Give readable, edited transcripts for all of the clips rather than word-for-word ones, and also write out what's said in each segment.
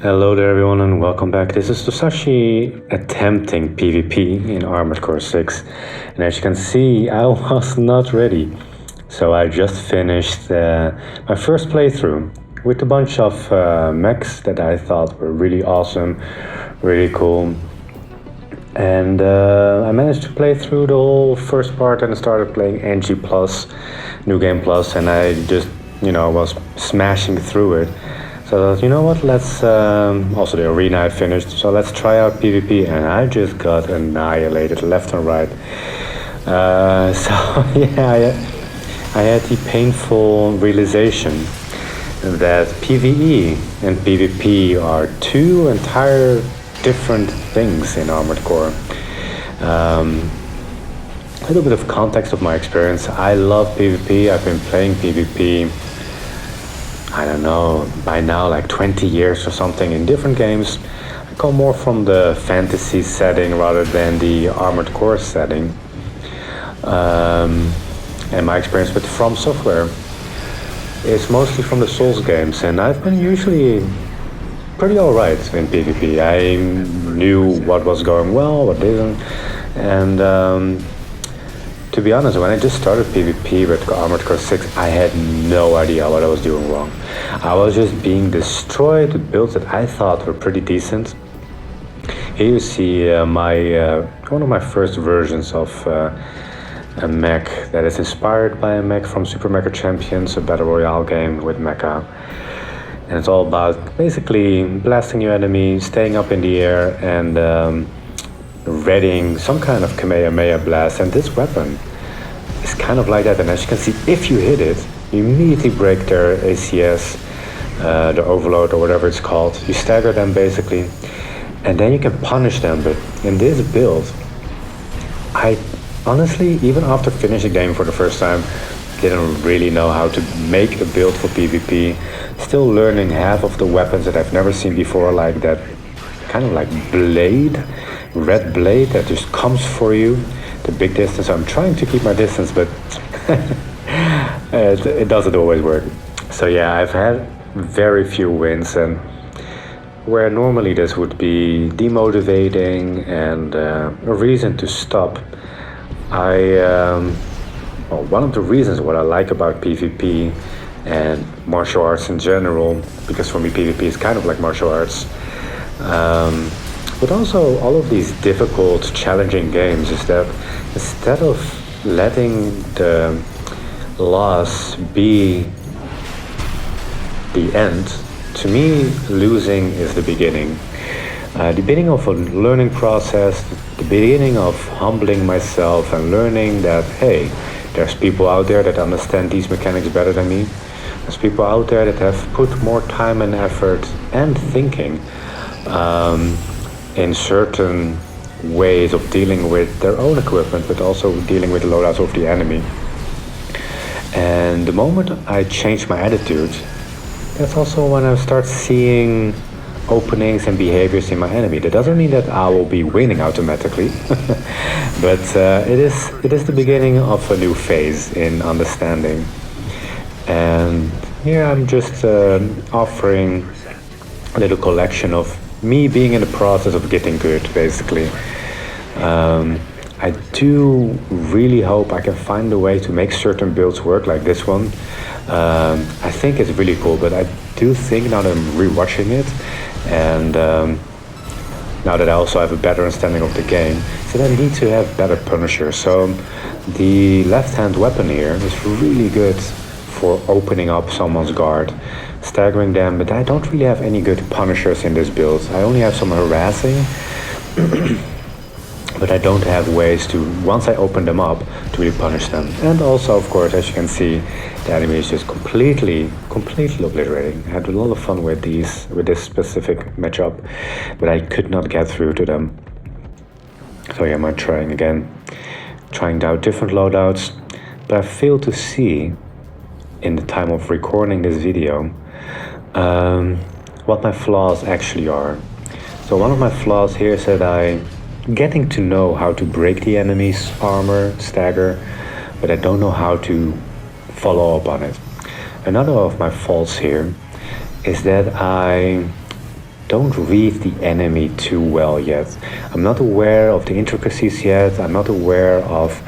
Hello there everyone and welcome back. This is Tosashi attempting PvP in Armored Core 6, and as you can see I was not ready. So I just finished my first playthrough with a bunch of mechs that I thought were really awesome, really cool. And I managed to play through the whole first part and started playing NG Plus, New Game Plus, and I just, was smashing through it. So I thought, you know what, let's, also the arena I finished, so let's try out PvP, and I just got annihilated left and right. So yeah, I had the painful realization that PvE and PvP are two entire different things in Armored Core. A little bit of context of my experience. I love PvP. I've been playing PvP, I don't know, by now like 20 years or something in different games. I come more from the fantasy setting rather than the Armored Core setting. And my experience with From Software is mostly from the Souls games, and I've been usually pretty alright in PvP. I knew what was going well, what didn't, and to be honest, when I just started PvP with Armored Core 6, I had no idea what I was doing wrong. I was just being destroyed with builds that I thought were pretty decent. Here you see one of my first versions of a mech that is inspired by a mech from Super Mecha Champions, a battle royale game with mecha. And it's all about basically blasting your enemy, staying up in the air, and readying some kind of Kamehameha blast. And this weapon is kind of like that. And as you can see, if you hit it, you immediately break their ACS, the overload or whatever it's called. You stagger them basically, and then you can punish them. But in this build, I honestly, even after finishing the game for the first time, didn't really know how to make a build for PvP. Still learning half of the weapons that I've never seen before, like that kind of like blade, red blade that just comes for you, the big distance. I'm trying to keep my distance, but it doesn't always work. So yeah, I've had very few wins, and where normally this would be demotivating and a reason to stop, one of the reasons what I like about PvP and martial arts in general, because for me PvP is kind of like martial arts, but also all of these difficult, challenging games, is that instead of letting the loss be the end, to me losing is the beginning. The beginning of a learning process, the beginning of humbling myself and learning that, hey, there's people out there that understand these mechanics better than me. There's people out there that have put more time and effort and thinking in certain ways of dealing with their own equipment, but also dealing with the loadouts of the enemy. And the moment I change my attitude, that's also when I start seeing openings and behaviors in my enemy. That doesn't mean that I will be winning automatically, but it is the beginning of a new phase in understanding. And here I'm just offering a little collection of me being in the process of getting good, basically. I do really hope I can find a way to make certain builds work, like this one. I think it's really cool, but I do think, now that I'm rewatching it, and now that I also have a better understanding of the game, that I need to have better punishers. So the left-hand weapon here is really good for opening up someone's guard, staggering them, but I don't really have any good punishers in this build. I only have some harassing, but I don't have ways to, once I open them up, to really punish them. And also, of course, as you can see, the enemy is just completely obliterating. I had a lot of fun with this specific matchup, but I could not get through to them. So yeah, I'm trying again, trying out different loadouts, but I failed to see, in the time of recording this video, what my flaws actually are. So one of my flaws here is that I'm getting to know how to break the enemy's armor, stagger, but I don't know how to follow up on it. Another of my faults here is that I don't read the enemy too well yet. I'm not aware of the intricacies yet. I'm not aware of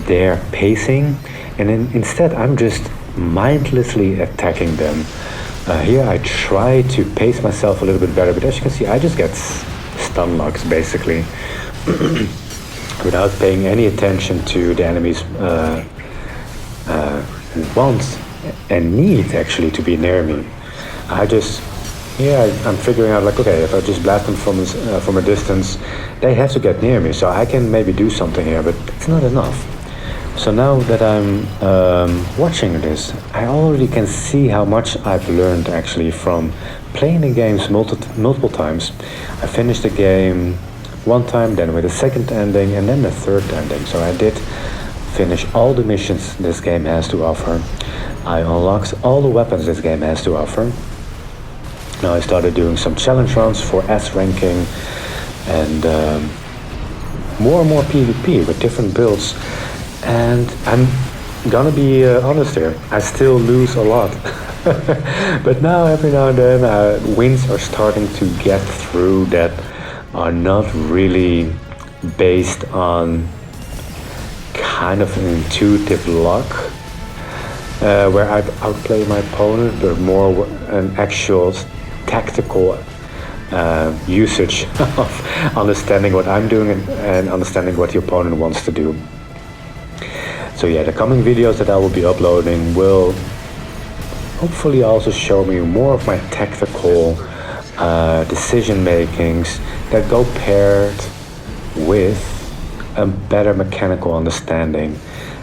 their pacing. And instead, I'm just mindlessly attacking them. Here I try to pace myself a little bit better, but as you can see, I just get stun locks basically without paying any attention to the enemy's wants and need actually to be near me. I'm figuring out like, okay, if I just blast them from a distance, they have to get near me, so I can maybe do something here, but it's not enough. So now that I'm watching this, I already can see how much I've learned actually from playing the games multiple times. I finished the game one time, then with a second ending, and then the third ending. So I did finish all the missions this game has to offer. I unlocked all the weapons this game has to offer. Now I started doing some challenge runs for S ranking and more and more PvP with different builds. And I'm gonna be honest here, I still lose a lot. But now every now and then wins are starting to get through that are not really based on kind of an intuitive luck, where I outplay my opponent, but more an actual tactical usage of understanding what I'm doing and understanding what the opponent wants to do. So yeah, the coming videos that I will be uploading will hopefully also show me more of my tactical decision makings that go paired with a better mechanical understanding.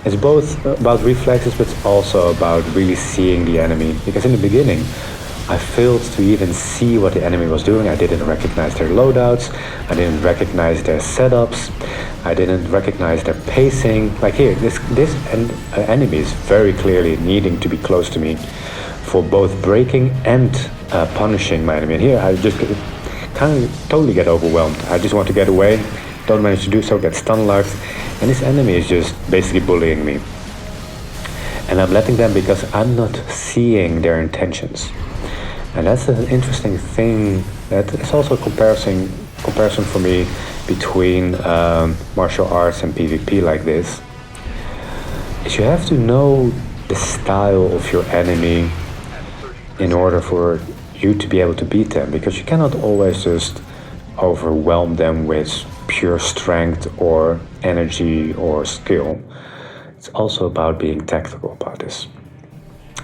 It's both about reflexes, but it's also about really seeing the enemy. Because in the beginning, I failed to even see what the enemy was doing. I didn't recognize their loadouts. I didn't recognize their setups. I didn't recognize their pacing. Like here, this enemy is very clearly needing to be close to me for both breaking and punishing my enemy. And here, I just kind of totally get overwhelmed. I just want to get away. Don't manage to do so, get stun locked, and this enemy is just basically bullying me. And I'm letting them because I'm not seeing their intentions. And that's an interesting thing. That is also a comparison for me between martial arts and PvP like this. Is you have to know the style of your enemy in order for you to be able to beat them, because you cannot always just overwhelm them with pure strength or energy or skill. It's also about being tactical about this.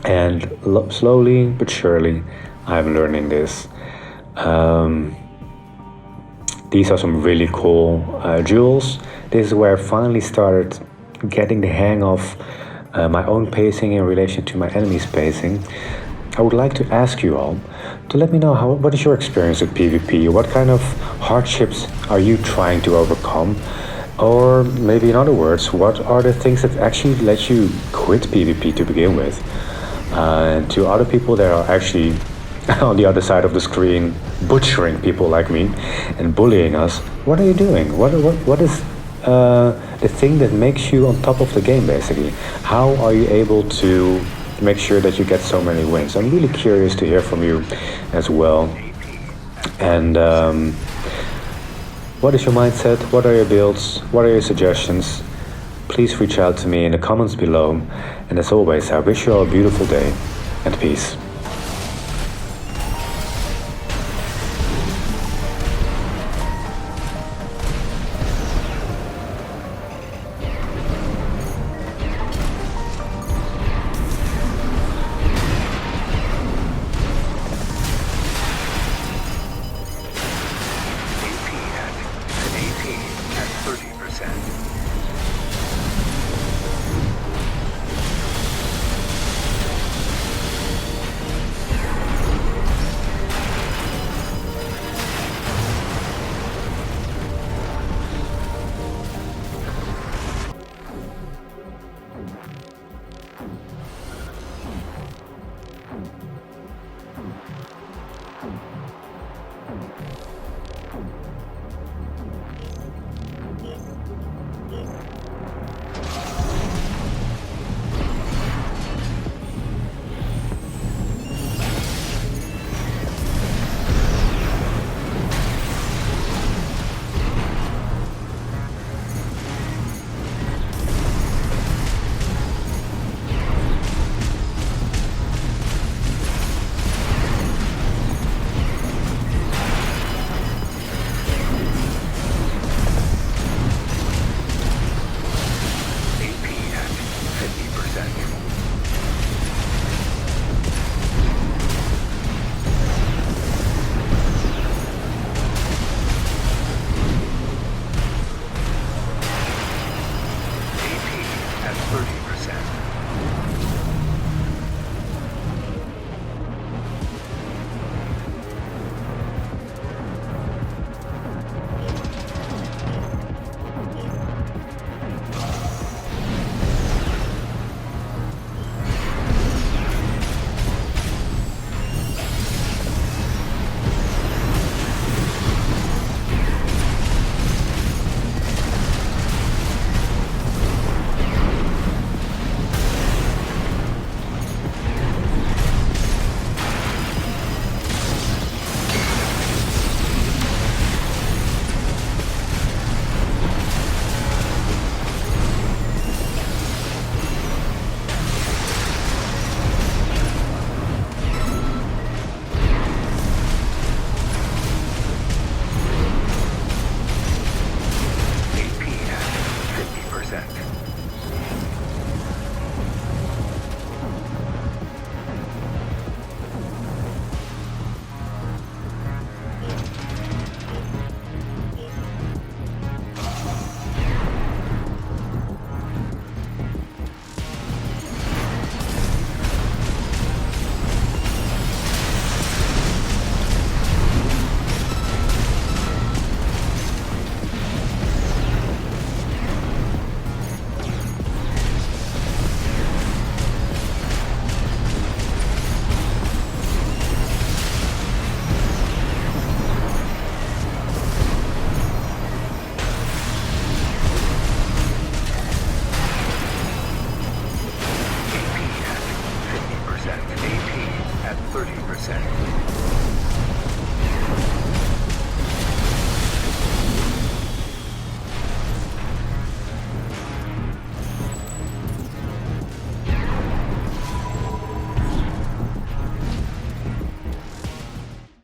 And slowly but surely, I'm learning this. These are some really cool duels. This is where I finally started getting the hang of my own pacing in relation to my enemy's pacing. I would like to ask you all to let me know what is your experience with PvP? What kind of hardships are you trying to overcome? Or maybe in other words, what are the things that actually let you quit PvP to begin with? And to other people that are actually on the other side of the screen butchering people like me and bullying us, what are you doing? What is the thing that makes you on top of the game basically? How are you able to make sure that you get so many wins? I'm really curious to hear from you as well. And what is your mindset? What are your builds? What are your suggestions? Please reach out to me in the comments below. And as always, I wish you all a beautiful day and peace.